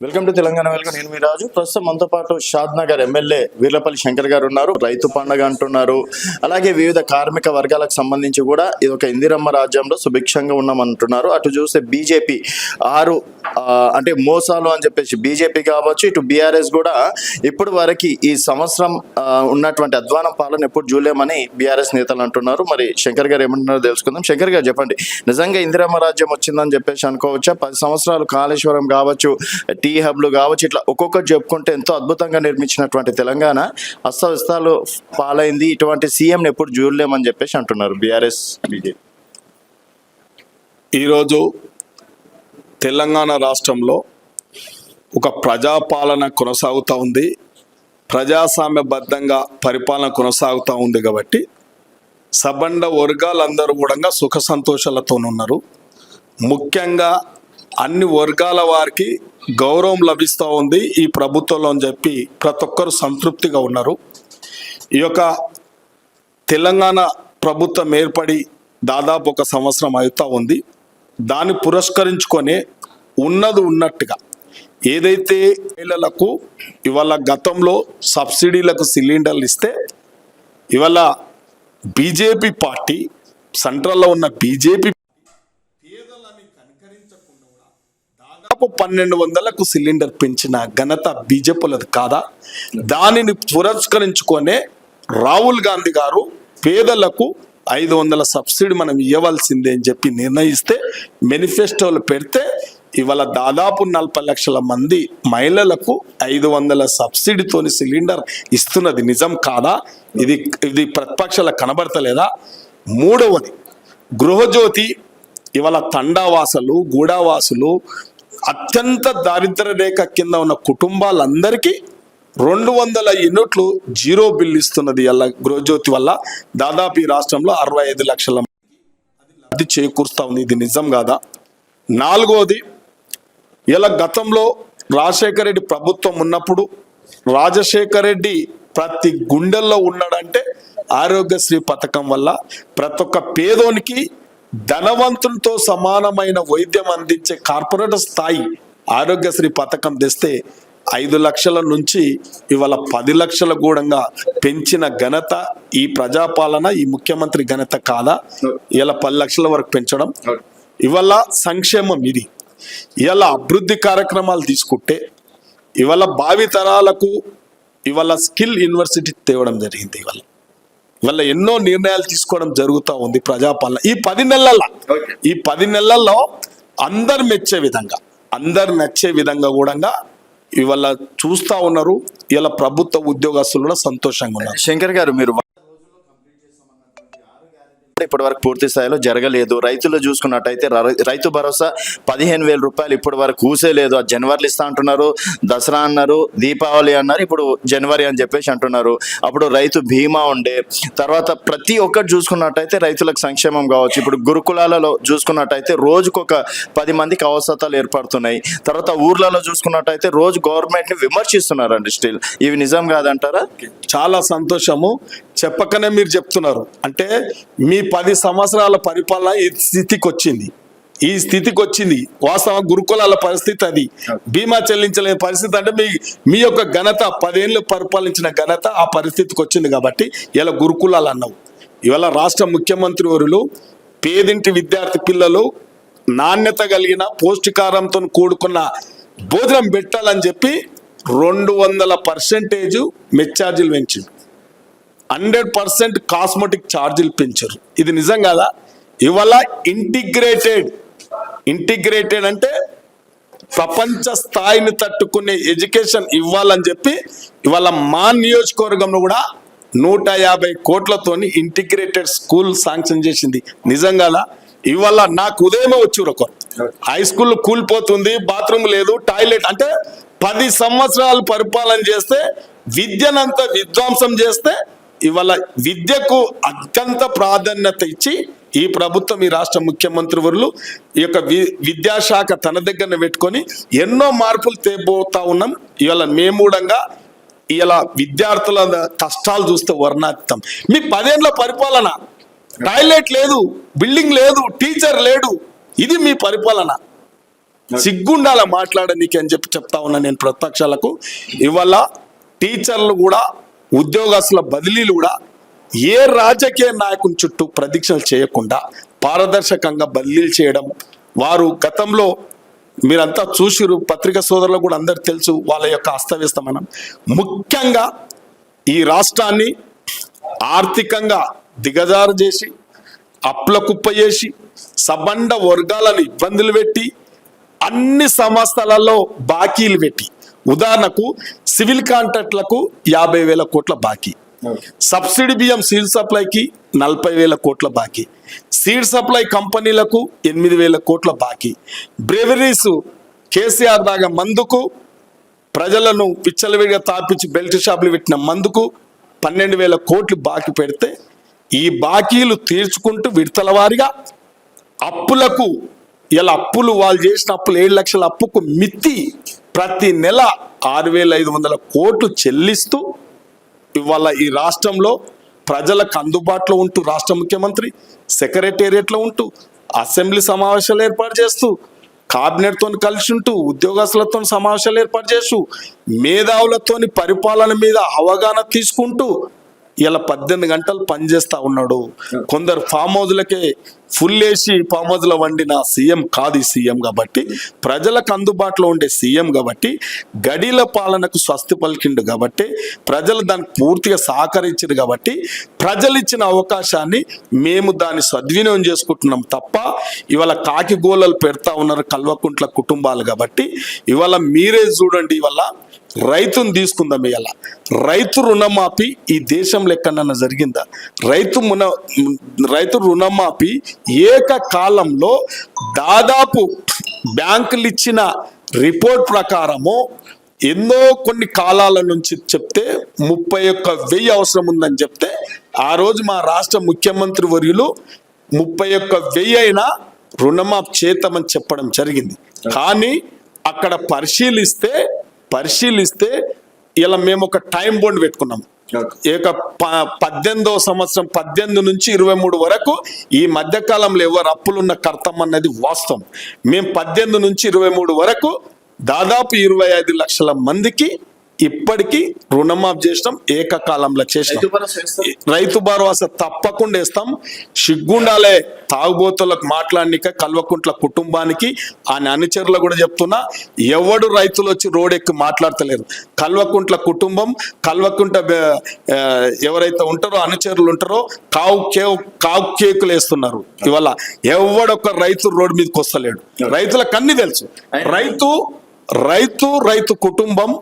Welcome to Telangana welcome. నేను మీ రాజు. ప్రస్తుతం మనతో పాటు షాద్నగర్ ఎమ్మెల్యే వీర్లపల్లి శంకర్ గారు ఉన్నారు. రైతు పండుగ అంటున్నారు. అలాగే వివిధ కార్మిక వర్గాలకు సంబంధించి కూడా ఇది ఒక ఇందిరమ్మ రాజ్యంలో సుభిక్షంగా ఉన్నామంటున్నారు. అటు చూస్తే బీజేపీ అంటే మోసాలు అని చెప్పేసి బీజేపీ కావచ్చు, ఇటు బీఆర్ఎస్ కూడా ఇప్పుడు వరకు ఈ సంవత్సరం ఉన్నటువంటి అధ్వానం పాలన ఎప్పుడు చూడలేమని బీఆర్ఎస్ నేతలు అంటున్నారు. మరి శంకర్ గారు ఏమంటున్నారో తెలుసుకుందాం. శంకర్ గారు చెప్పండి, నిజంగా ఇందిరమ్మ రాజ్యం వచ్చిందని చెప్పేసి అనుకోవచ్చా? 10 సంవత్సరాలు కాళేశ్వరం కావచ్చు, టీ హబ్లు కావచ్చు, ఇట్లా ఒక్కొక్కటి చెప్పుకుంటే ఎంతో అద్భుతంగా నిర్మించినటువంటి తెలంగాణ అస్తవ్యస్తాలు పాలైంది. ఇటువంటి సీఎంని ఎప్పుడు చూడలేమని చెప్పేసి అంటున్నారు బీఆర్ఎస్ బీజేపీ. ఈరోజు తెలంగాణ రాష్ట్రంలో ఒక ప్రజాపాలన కొనసాగుతూ ఉంది, ప్రజాస్వామ్యబద్ధంగా పరిపాలన కొనసాగుతూ ఉంది. కాబట్టి సబండ వర్గాలందరూ కూడా సుఖ సంతోషాలతో ఉన్నారు. ముఖ్యంగా అన్ని వర్గాల వారికి గౌరవం లభిస్తూ ఉంది ఈ ప్రభుత్వంలో అని చెప్పి ప్రతి ఒక్కరు సంతృప్తిగా ఉన్నారు. ఈ యొక్క తెలంగాణ ప్రభుత్వం ఏర్పడి దాదాపు 1 సంవత్సరం అవుతూ ఉంది. దాన్ని పురస్కరించుకొని ఉన్నట్టుగా ఏదైతే మహిళలకు ఇవాళ గతంలో సబ్సిడీలకు సిలిండర్లు ఇస్తే, ఇవాళ బీజేపీ పార్టీ సెంట్రల్లో ఉన్న బీజేపీ పేదలని కనికరించకుండా దాదాపు 1200కు సిలిండర్ పెంచిన ఘనత బీజేపీలది కాదా? దానిని పురస్కరించుకొనే రాహుల్ గాంధీ గారు పేదలకు 500 సబ్సిడీ మనం ఇవ్వవలసిందే అని చెప్పి నిర్ణయిస్తే మేనిఫెస్టోలు పెడితే ఇవాళ దాదాపు 40 లక్షల మంది మహిళలకు 500 సబ్సిడీతోని సిలిండర్ ఇస్తున్నది నిజం కాదా? ఇది ప్రతిపక్షాలకు కనబడతలేదా? మూడవది, గృహజ్యోతి ఇవాళ తండావాసులు, గూడావాసులు, అత్యంత దారిద్ర రేఖ కింద ఉన్న కుటుంబాలందరికీ 200 యూనిట్లు జీరో బిల్ ఇస్తున్నది. ఇలా గృహజ్యోతి వల్ల దాదాపు ఈ రాష్ట్రంలో 65 లక్షల లబ్ధి చేకూరుస్తా ఉంది. ఇది నిజం కాదా? నాలుగవది, ఇలా గతంలో రాజశేఖర రెడ్డి ప్రభుత్వం ఉన్నప్పుడు రాజశేఖర రెడ్డి ప్రతి గుండెల్లో ఉన్నాడంటే ఆరోగ్యశ్రీ పథకం వల్ల ప్రతి ఒక్క పేదోనికి ధనవంతులతో సమానమైన వైద్యం అందించే కార్పొరేట్ స్థాయి ఆరోగ్యశ్రీ పథకం తెస్తే 5 లక్షల నుంచి ఇవాళ 10 లక్షల గూడంగా పెంచిన ఘనత ఈ ప్రజాపాలన, ఈ ముఖ్యమంత్రి ఘనత కాదా? ఇలా 10 లక్షల వరకు పెంచడం ఇవాళ సంక్షేమం. ఇది ఇవాళ అభివృద్ధి కార్యక్రమాలు తీసుకుంటే ఇవాళ భావి తరాలకు ఇవాళ స్కిల్ యూనివర్సిటీ తేవడం జరిగింది. ఇవాళ ఎన్నో నిర్ణయాలు తీసుకోవడం జరుగుతూ ఉంది ప్రజాపాలన. ఈ 10 నెలల్లో అందరు నచ్చే విధంగా కూడా ఇవాళ చూస్తూ ఉన్నారు. ఇలా ప్రభుత్వ ఉద్యోగస్తులు కూడా సంతోషంగా ఉన్నారు. శంకర్ గారు, మీరు ఇప్పటి వరకు పూర్తి స్థాయిలో జరగలేదు. రైతులు చూసుకున్నట్టయితే రైతు భరోసా 15,000 రూపాయలు ఇప్పటి వరకు కూసేలేదు. అది జనవరిలో ఇస్తా అంటున్నారు, దసరా అన్నారు, దీపావళి అన్నారు, ఇప్పుడు జనవరి అని చెప్పేసి అంటున్నారు. అప్పుడు రైతు బీమా ఉండే, తర్వాత ప్రతి ఒక్కటి చూసుకున్నట్టయితే రైతులకు సంక్షేమం కావచ్చు. ఇప్పుడు గురుకులాలలో చూసుకున్నట్టయితే రోజుకొక 10 మందికి అవసరాలు ఏర్పడుతున్నాయి. తర్వాత ఊర్లలో చూసుకున్నట్టయితే రోజు గవర్నమెంట్ని విమర్శిస్తున్నారండి. స్టిల్ ఇవి నిజం కాదంటారా? చాలా సంతోషము. చెప్పకనే మీరు చెప్తున్నారు. అంటే మీ 10 సంవత్సరాల పరిపాలన ఈ స్థితికి వచ్చింది. వాస్తవం గురుకులాల పరిస్థితి అది. బీమా చెల్లించలేని పరిస్థితి. అంటే మీ యొక్క ఘనత 10 ఏళ్ళు పరిపాలించిన ఘనత ఆ పరిస్థితికి వచ్చింది. కాబట్టి ఇలా గురుకులాలు అన్నావు. ఇవాళ రాష్ట్ర ముఖ్యమంత్రి వర్యులు పేదింటి విద్యార్థి పిల్లలు నాణ్యత కలిగిన పౌష్టికారంతో కూడుకున్న భోజనం పెట్టాలని చెప్పి 200% మెస్ ఛార్జీలు పెంచింది. 100% కాస్మెటిక్ ఛార్జీలు పెంచారు. ఇది నిజం కాదా? ఇవాళ ఇంటిగ్రేటెడ్ అంటే ప్రపంచ స్థాయిని తట్టుకునే ఎడ్యుకేషన్ ఇవ్వాలని చెప్పి ఇవాళ మా నియోజకవర్గంలో కూడా 150 కోట్లతోని ఇంటిగ్రేటెడ్ స్కూల్ శాంక్షన్ చేసింది. నిజం కాదా? ఇవాళ నాకు ఉదయమే వచ్చి ఒక హై స్కూల్ కూలిపోతుంది, బాత్రూమ్ లేదు, టాయిలెట్. అంటే 10 సంవత్సరాలు పరిపాలన చేస్తే విద్యనంతా విధ్వంసం చేస్తే ఇవాళ విద్యకు అత్యంత ప్రాధాన్యత ఇచ్చి ఈ ప్రభుత్వం, ఈ రాష్ట్ర ముఖ్యమంత్రి వర్యులు ఈ యొక్క విద్యాశాఖ తన దగ్గర పెట్టుకొని ఎన్నో మార్పులు తేబోతా ఉన్నాం. ఇవాళ మేము కూడా ఇలా విద్యార్థుల కష్టాలు చూస్తే వర్ణాతీతం. మీ 10 ఏళ్ల పరిపాలన టాయిలెట్ లేదు, బిల్డింగ్ లేదు, టీచర్ లేడు. ఇది మీ పరిపాలన. సిగ్గుండాల మాట్లాడనీకి అని చెప్తా ఉన్నా నేను ప్రతిపక్షాలకు. ఇవాళ టీచర్లు కూడా ఉద్యోగస్తుల బదిలీలు కూడా ఏ రాజకీయ నాయకుని చుట్టూ ప్రదీక్షలు చేయకుండా పారదర్శకంగా బదిలీలు చేయడం. వారు గతంలో మీరంతా చూసిరు, పత్రికా సోదరులకు కూడా అందరు తెలుసు వాళ్ళ యొక్క అస్తవ్యస్తమనం. ముఖ్యంగా ఈ రాష్ట్రాన్ని ఆర్థికంగా దిగజారు చేసి అప్పుల కుప్ప చేసి సబండ వర్గాలను ఇబ్బందులు పెట్టి అన్ని సంస్థలలో బాకీలు పెట్టి, ఉదాహరణకు సివిల్ కాంట్రాక్ట్లకు 50,000 కోట్ల బాకీ, సబ్సిడీ బియ్యం సీడ్ సప్లైకి 40,000 కోట్ల బాకీ, సీడ్ సప్లై కంపెనీలకు 8,000 కోట్ల బాకీ, బ్రెవరీస్ కేసీఆర్ దాగా మందుకు ప్రజలను పిచ్చలవిడిగా తాపించి బెల్ట్ షాపులు పెట్టిన మందుకు 12,000 కోట్లు బాకీ పెడితే ఈ బాకీలు తీర్చుకుంటూ విడతల వారిగా అప్పులకు, ఇలా అప్పులు వాళ్ళు చేసిన అప్పులు 7 లక్షల అప్పుకు మిత్తి ప్రతి నెల 6,500 కోట్లు చెల్లిస్తూ ఇవాళ ఈ రాష్ట్రంలో ప్రజలకు అందుబాటులో ఉంటూ రాష్ట్ర ముఖ్యమంత్రి సెక్రటేరియట్లో ఉంటూ అసెంబ్లీ సమావేశాలు ఏర్పాటు చేస్తూ కేబినెట్తో కలిసి ఉంటూ ఉద్యోగస్తులతో సమావేశాలు ఏర్పాటు చేస్తూ మేధావులతోని పరిపాలన మీద అవగాహన తీసుకుంటూ ఇలా 18 గంటలు పనిచేస్తా ఉన్నాడు. కొందరు ఫామ్ హౌజ్లకే ఫుల్ వేసి ఫామ్ హౌజ్లో వండిన సీఎం కాదు ఈ సీఎం. కాబట్టి ప్రజలకు అందుబాటులో ఉండే సీఎం కాబట్టి గడిల పాలనకు స్వస్తి పలికిండు కాబట్టి ప్రజలు దానికి పూర్తిగా సహకరించారు కాబట్టి ప్రజలు ఇచ్చిన అవకాశాన్ని మేము దాన్ని సద్వినియోగం చేసుకుంటున్నాం తప్ప ఇవాళ కాకి గోళలు పెడతా ఉన్నారు కల్వకుంట్ల కుటుంబాలు. కాబట్టి ఇవాళ మీరే చూడండి, ఇవాళ రైతును తీసుకుందాం. ఇవాళ రైతు రుణమాఫీ ఈ దేశంలో ఎక్కడన్నా జరిగిందా? రైతు రుణమాఫీ ఏకకాలంలో దాదాపు బ్యాంకులు ఇచ్చిన రిపోర్ట్ ప్రకారము ఎన్నో కొన్ని కాలాల నుంచి చెప్తే 31,000 అవసరం ఉందని చెప్తే ఆ రోజు మా రాష్ట్ర ముఖ్యమంత్రి వర్యులు 31,000 అయినా రుణమాఫీ చేద్దామని చెప్పడం జరిగింది. కానీ అక్కడ పరిశీలిస్తే ఇలా మేము ఒక టైం బౌండ్ పెట్టుకున్నాం. 18వ సంవత్సరం 18 నుంచి 23 వరకు ఈ మధ్యకాలంలో ఎవరు అప్పులున్న కర్తం అన్నది వాస్తవం. మేము 18 నుంచి 23 వరకు దాదాపు 25 లక్షల మందికి ఇప్పటికీ రుణమాఫీ చేసినాం, ఏకకాలంలో చేసినాం. రైతు భరోసా తప్పకుండా వేస్తాం. సిగ్గుండాలే తాగుబోతులకు మాట్లాడనిక కల్వకుంట్ల కుటుంబానికి ఆయన అనుచరులు కూడా చెప్తున్నా, ఎవడు రైతులు వచ్చి రోడ్ ఎక్కి మాట్లాడతలేరు. కల్వకుంట్ల కుటుంబం, కల్వకుంట్ల ఎవరైతే ఉంటారో అనుచరులు ఉంటారో కావు కేకులు వేస్తున్నారు. ఇవాళ ఎవడొక్క రైతు రోడ్డు మీదకి వస్తలేడు. రైతులకు అన్ని తెలుసు. రైతు కుటుంబం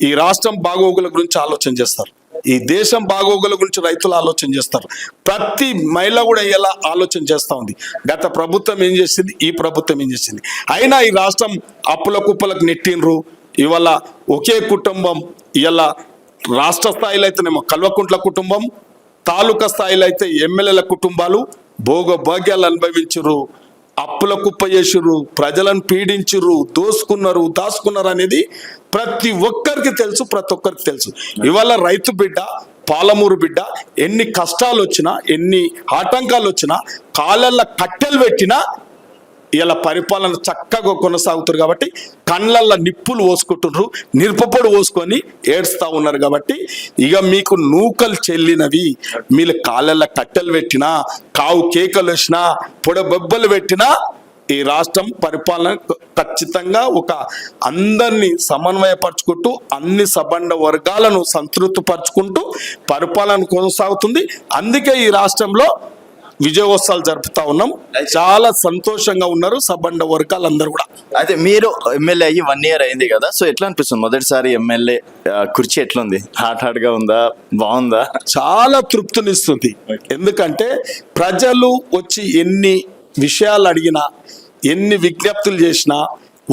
ఈ రాష్ట్రం బాగోగుల గురించి ఆలోచన చేస్తారు, ఈ దేశం బాగోగుల గురించి రైతులు ఆలోచన చేస్తారు. ప్రతి మహిళ కూడా ఇలా ఆలోచన చేస్తూ ఉంది. గత ప్రభుత్వం ఏం చేసింది, ఈ ప్రభుత్వం ఏం చేసింది. అయినా ఈ రాష్ట్రం అప్పుల కుప్పలకు నెట్టినరు. ఇవాళ ఒకే కుటుంబం ఇలా రాష్ట్ర స్థాయిలో అయితేనేమో కల్వకుంట్ల కుటుంబం, తాలూకా స్థాయిలో అయితే ఎమ్మెల్యేల కుటుంబాలు భోగభాగ్యాలు అనుభవించరు, అప్పుల కుప్ప చేసిర్రు, ప్రజలను పీడించుర్రు, దాచుకున్నారు అనేది ప్రతి ఒక్కరికి తెలుసు. ఇవాళ రైతు బిడ్డ, పాలమూరు బిడ్డ ఎన్ని కష్టాలు వచ్చినా, ఎన్ని ఆటంకాలు వచ్చినా, కాళ్ళల్లో కట్టెలు పెట్టినా ఇలా పరిపాలన చక్కగా కొనసాగుతారు. కాబట్టి కళ్ళల్లో నిప్పులు పోసుకుంటున్నారు, నిరుపపొడి పోసుకొని ఏడుస్తూ ఉన్నారు. కాబట్టి ఇక మీకు నూకలు చెల్లినవి. మీరు కాళ్ళల్లో కట్టెలు పెట్టినా, కావు కేకలు వచ్చినా, పొడబొబ్బలు పెట్టినా ఈ రాష్ట్రం పరిపాలన ఖచ్చితంగా ఒక అందరినీ సమన్వయపరుచుకుంటూ అన్ని సబండ వర్గాలను సంతృప్తిపరుచుకుంటూ పరిపాలన కొనసాగుతుంది. అందుకే ఈ రాష్ట్రంలో విజయోత్సవాలు జరుపుతా ఉన్నాం. చాలా సంతోషంగా ఉన్నారు సబండ వర్గాలు అందరూ కూడా. అయితే మీరు ఎమ్మెల్యే అయ్యి 1 year అయింది కదా, సో ఎట్లా అనిపిస్తుంది మొదటిసారి ఎమ్మెల్యే కుర్చీ ఎట్లుంది? హార్డ్గా ఉందా, బాగుందా? చాలా తృప్తినిస్తుంది. ఎందుకంటే ప్రజలు వచ్చి ఎన్ని విషయాలు అడిగినా, ఎన్ని విజ్ఞప్తులు చేసినా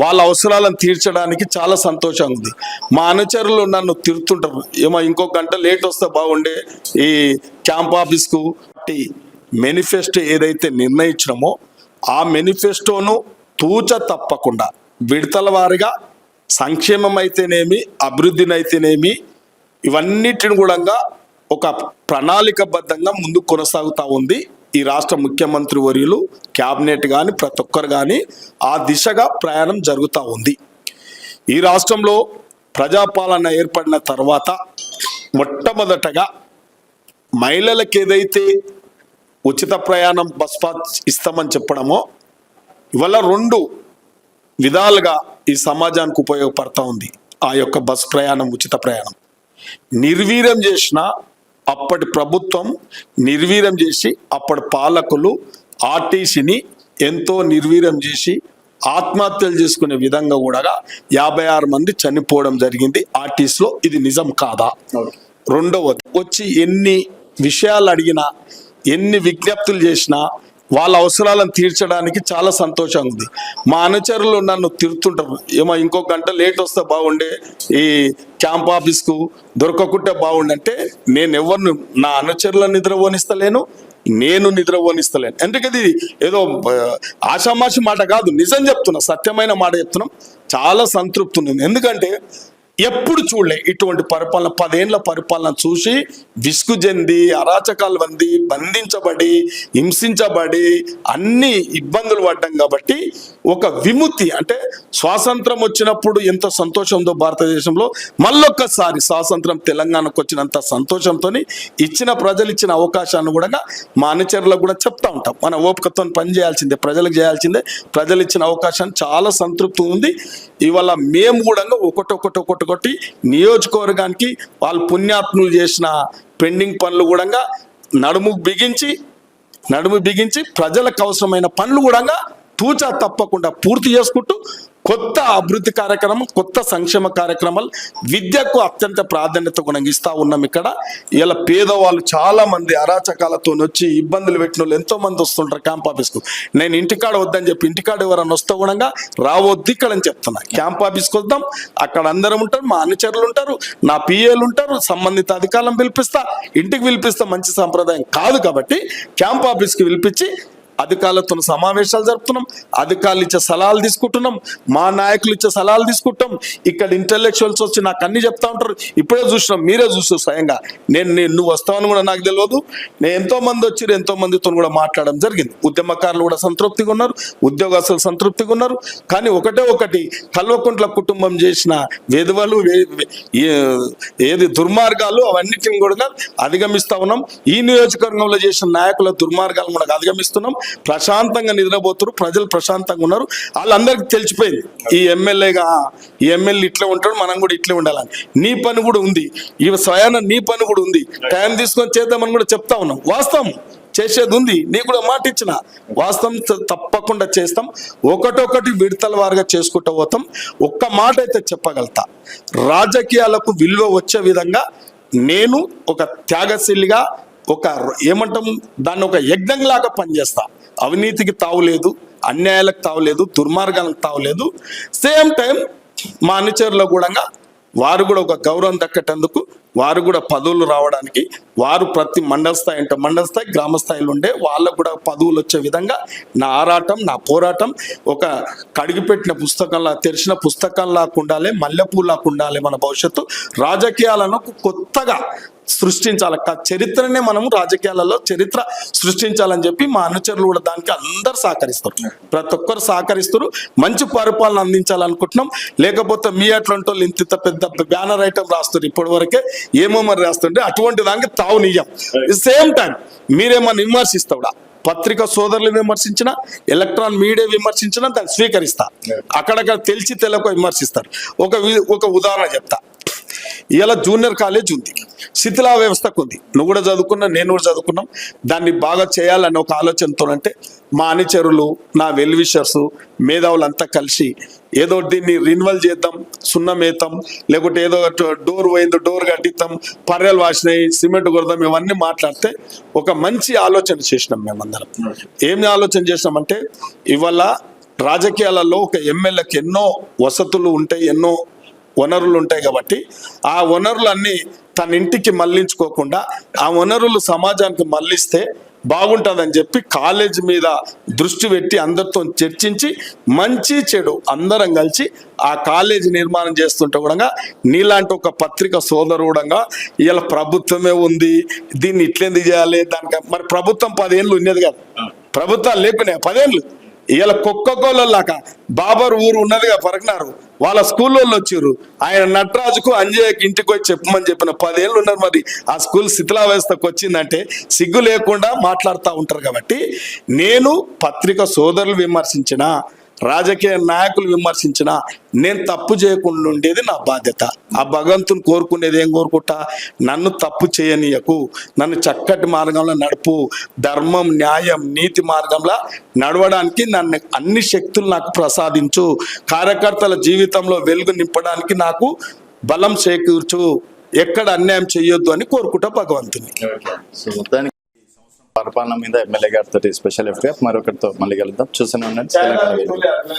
వాళ్ళ అవసరాలను తీర్చడానికి చాలా సంతోషంగా ఉంది. మా అనుచరులు నన్ను తిరుగుతుంటారు, ఏమో ఇంకో గంట లేట్ వస్తే బాగుండే ఈ క్యాంప్ ఆఫీస్కు. మేనిఫెస్టో ఏదైతే నిర్ణయించినామో ఆ మేనిఫెస్టోను తూచ తప్పకుండా విడతల వారిగా సంక్షేమం అయితేనేమి, అభివృద్ధిని అయితేనేమి, ఇవన్నిటిని కూడా ఒక ప్రణాళికబద్ధంగా ముందుకు కొనసాగుతూ ఉంది. ఈ రాష్ట్ర ముఖ్యమంత్రి వర్యులు క్యాబినెట్ కానీ ప్రతి ఒక్కరు కానీ ఆ దిశగా ప్రయాణం జరుగుతూ ఉంది. ఈ రాష్ట్రంలో ప్రజాపాలన ఏర్పడిన తర్వాత మొట్టమొదటగా మహిళలకు ఏదైతే ఉచిత ప్రయాణం బస్ పాస్ ఇస్తామని చెప్పడమో ఇవాళ 2 విధాలుగా ఈ సమాజానికి ఉపయోగపడతా ఉంది. ఆ యొక్క బస్ ప్రయాణం, ఉచిత ప్రయాణం నిర్వీర్యం చేసిన అప్పటి ప్రభుత్వం, నిర్వీర్యం చేసి అప్పటి పాలకులు ఆర్టీసీని ఎంతో నిర్వీర్యం చేసి ఆత్మహత్యలు చేసుకునే విధంగా కూడా 56 మంది చనిపోవడం జరిగింది ఆర్టీసీలో. ఇది నిజం కాదా? రెండవది వచ్చి ఎన్ని విషయాలు అడిగినా, ఎన్ని విజ్ఞప్తులు చేసినా వాళ్ళ అవసరాలను తీర్చడానికి చాలా సంతోషంగా ఉంది. మా అనుచరులు నన్ను తిరుతుంటారు, ఏమో ఇంకో గంట లేట్ వస్తే బాగుండే, ఈ క్యాంప్ ఆఫీస్కు దొరకకుంటే బాగుండే అంటే నేను ఎవరిని నా అనుచరులను నిద్రపోనిస్తలేను, నేను నిద్రపోనిస్తలేను. ఎందుకంటే ఇది ఏదో ఆషామాషి మాట కాదు, నిజం చెప్తున్నా, సత్యమైన మాట చెప్తున్నాం. చాలా సంతృప్తి ఉంది. ఎందుకంటే ఎప్పుడు చూడలే ఇటువంటి పరిపాలన. 10 ఏళ్ల పరిపాలన చూసి విసుగు చెంది, అరాచకాలు బంధించబడి, హింసించబడి అన్ని ఇబ్బందులు పడ్డాం. కాబట్టి ఒక విముక్తి అంటే స్వాతంత్రం వచ్చినప్పుడు ఎంత సంతోషం ఉందో భారతదేశంలో, మళ్ళొక్కసారి స్వాతంత్రం తెలంగాణకు వచ్చినంత సంతోషంతో ఇచ్చిన ప్రజలు ఇచ్చిన అవకాశాన్ని కూడా మా అనుచరులకు కూడా చెప్తా ఉంటాం. మన ఓపికతో పని చేయాల్సిందే, ప్రజలకు చేయాల్సిందే. ప్రజలు ఇచ్చిన అవకాశాన్ని చాలా సంతృప్తి ఉంది. ఇవాళ మేము కూడా ఒకటి నియోజకవర్గానికి వాళ్ళు పుణ్యాత్ములు చేసిన పెండింగ్ పనులు కూడా నడుము బిగించి ప్రజలకు అవసరమైన పనులు కూడా తూచా తప్పకుండా పూర్తి చేసుకుంటూ కొత్త అభివృద్ధి కార్యక్రమం, కొత్త సంక్షేమ కార్యక్రమాలు, విద్యకు అత్యంత ప్రాధాన్యత కూడా ఇస్తా ఉన్నాం. ఇక్కడ ఇలా పేదవాళ్ళు చాలా మంది అరాచకాలతో వచ్చి ఇబ్బందులు పెట్టిన వాళ్ళు ఎంతో మంది వస్తుంటారు క్యాంప్ ఆఫీస్కు. నేను ఇంటికాడ వద్దని చెప్పి, ఇంటికాడ ఎవరైనా వస్తే కూడా రావద్దు ఇక్కడ అని చెప్తున్నా. క్యాంప్ ఆఫీస్కి వద్దాం, అక్కడ అందరం ఉంటారు, మా అనుచరులు ఉంటారు, నా పిఏలు ఉంటారు, సంబంధిత అధికారులను పిలిపిస్తా, ఇంటికి పిలిపిస్తా. మంచి సాంప్రదాయం కాదు కాబట్టి క్యాంప్ ఆఫీస్కి పిలిపించి అధికారులతో సమావేశాలు జరుపుతున్నాం, అధికారులు ఇచ్చే సలహాలు తీసుకుంటున్నాం, మా నాయకులు ఇచ్చే సలహాలు తీసుకుంటాం. ఇక్కడ ఇంటెలెక్చువల్స్ వచ్చి నాకు అన్ని చెప్తా ఉంటారు. ఇప్పుడే చూసినాం, మీరే చూసారు స్వయంగా. నువ్వు వస్తావని కూడా నాకు తెలియదు. నేను ఎంతో మందితో కూడా మాట్లాడడం జరిగింది. ఉద్యమకారులు కూడా సంతృప్తిగా ఉన్నారు, ఉద్యోగస్తులు సంతృప్తిగా ఉన్నారు. కానీ ఒకటి కల్వకుంట్ల కుటుంబం చేసిన వెధవలు, ఏది దుర్మార్గాలు, అవన్నిటిని కూడా అధిగమిస్తా ఉన్నాం. ఈ నియోజకవర్గంలో చేసిన నాయకుల దుర్మార్గాలను కూడా అధిగమిస్తున్నాం. ప్రశాంతంగా నిద్రపోతారు, ప్రజలు ప్రశాంతంగా ఉన్నారు. వాళ్ళందరికీ తెలిసిపోయింది ఈ ఎమ్మెల్యే ఇట్లా ఉంటాడు, మనం కూడా ఇట్లే ఉండాలని. నీ పని కూడా ఉంది, ఈ స్వయాన నీ పని కూడా ఉంది, టైం తీసుకొని చేద్దామని కూడా చెప్తా ఉన్నాం. వాస్తవం చేసేది ఉంది, నీ కూడా మాట ఇచ్చిన వాస్తవం తప్పకుండా చేస్తాం. ఒకటొకటి విడతల వారుగా చేసుకుంటూ పోతాం. ఒక్క మాట అయితే చెప్పగలుగుతా, రాజకీయాలకు విలువ వచ్చే విధంగా నేను ఒక త్యాగశీలిగా, ఏమంటాం దాన్ని, ఒక యజ్ఞంలాగా పనిచేస్తా. అవినీతికి తావులేదు, అన్యాయాలకు తావులేదు, దుర్మార్గాలకు తావులేదు. సేమ్ టైం మా అనుచరులు కూడా వారు కూడా ఒక గౌరవం దక్కేటందుకు, వారు కూడా పదవులు రావడానికి, వారు ప్రతి మండల స్థాయి గ్రామ స్థాయిలో ఉండే వాళ్ళకు కూడా పదవులు వచ్చే విధంగా నా ఆరాటం, నా పోరాటం ఒక కడిగిపెట్టిన పుస్తకంలా, తెరిచిన పుస్తకంలాగా ఉండాలి, మల్లెపూలాగా ఉండాలి. మన భవిష్యత్తు రాజకీయాలను కొత్తగా సృష్టించాలి. చరిత్రనే మనము రాజకీయాలలో చరిత్ర సృష్టించాలని చెప్పి మా అనుచరులు కూడా దానికి అందరు సహకరిస్తారు, ప్రతి ఒక్కరు సహకరిస్తారు. మంచి పరిపాలన అందించాలనుకుంటున్నాం. లేకపోతే మీ అట్లాంటి వాళ్ళు ఇంత పెద్ద బ్యానర్ ఐటమ్ రాస్తారు, ఇప్పటి వరకే ఏమో మరి రాస్తుంటే అటువంటి దానికి తావునియ్యం. సేమ్ టైం మీరేమన్నా విమర్శిస్తావుడా, పత్రిక సోదరులు విమర్శించిన, ఎలక్ట్రాన్ మీడియా విమర్శించినా దాన్ని స్వీకరిస్తా. అక్కడక్కడ తెలిసి తెలియక విమర్శిస్తారు. ఒక ఉదాహరణ చెప్తా. ఇలా జూనియర్ కాలేజ్ ఉంది, శిథిలా వ్యవస్థకు ఉంది. నువ్వు కూడా చదువుకున్నా, నేను కూడా చదువుకున్నాం. దాన్ని బాగా చేయాలని ఒక ఆలోచనతో అంటే మా అనుచరులు, నా వెల్విషర్స్, మేధావులంతా కలిసి ఏదో దీన్ని రిన్యువల్ చేద్దాం, సున్నమేతాం, లేకుంటే ఏదో డోర్ పోయిందో డోర్ కట్టిద్దాం, పర్యాలు వాసినాయి, సిమెంట్ కొడదాం, ఇవన్నీ మాట్లాడితే ఒక మంచి ఆలోచన చేసినాం మేమందరం. ఏమి ఆలోచన చేసినామంటే, ఇవాళ రాజకీయాలలో ఒక ఎమ్మెల్యేకి ఎన్నో వసతులు ఉంటాయి, ఎన్నో వనరులు ఉంటాయి. కాబట్టి ఆ వనరులన్నీ తన ఇంటికి మళ్లించుకోకుండా ఆ వనరులు సమాజానికి మళ్లిస్తే బాగుంటుందని చెప్పి కాలేజ్ మీద దృష్టి పెట్టి అందరితో చర్చించి మంచి చెడు అందరం కలిసి ఆ కాలేజీ నిర్మాణం చేస్తుంటే కూడా నీలాంటి ఒక పత్రిక సోదరుడంగా ఇలా ప్రభుత్వమే ఉంది, దీన్ని ఇట్లెందుకు చేయాలి, దానికి మరి ప్రభుత్వం 10 ఏళ్ళు ఉన్నది కదా, ప్రభుత్వాలు లేకున్నాయి 10 ఏళ్ళు. ఇలా కుక్కకోళ్ళలాక బాబర్ ఊరు ఉన్నదిగా పరకనారు, వాళ్ళ స్కూల్లో వచ్చారు, ఆయన నటరాజుకు అంజయ్యకి ఇంటికి వచ్చి చెప్పమని చెప్పిన 10 ఏళ్ళు ఉన్నారు. మరి ఆ స్కూల్ శిథిలావస్థకు వచ్చిందంటే సిగ్గు లేకుండా మాట్లాడుతూ ఉంటారు. కాబట్టి నేను పత్రిక సోదరులు విమర్శించిన, రాజకీయ నాయకులు విమర్శించిన, నేను తప్పు చేయకుండా ఉండేది నా బాధ్యత. ఆ భగవంతుని కోరుకునేది ఏం కోరుకుంటా, నన్ను తప్పు చేయనీయకు, నన్ను చక్కటి మార్గంలో నడుపు, ధర్మం న్యాయం నీతి మార్గంలో నడవడానికి నన్ను అన్ని శక్తులు నాకు ప్రసాదించు, కార్యకర్తల జీవితంలో వెలుగు నింపడానికి నాకు బలం చేకూర్చు, ఎక్కడ అన్యాయం చేయొద్దు అని కోరుకుంటా భగవంతుని. సో మొత్తానికి పరిపాలన మీద ఎమ్మెల్యే గారితో స్పెషల్ ఎఫ్ఐఆర్ మరొకరితో మళ్ళీ కలుద్దాం. చూస్తూనే ఉండండి తెలంగాణ.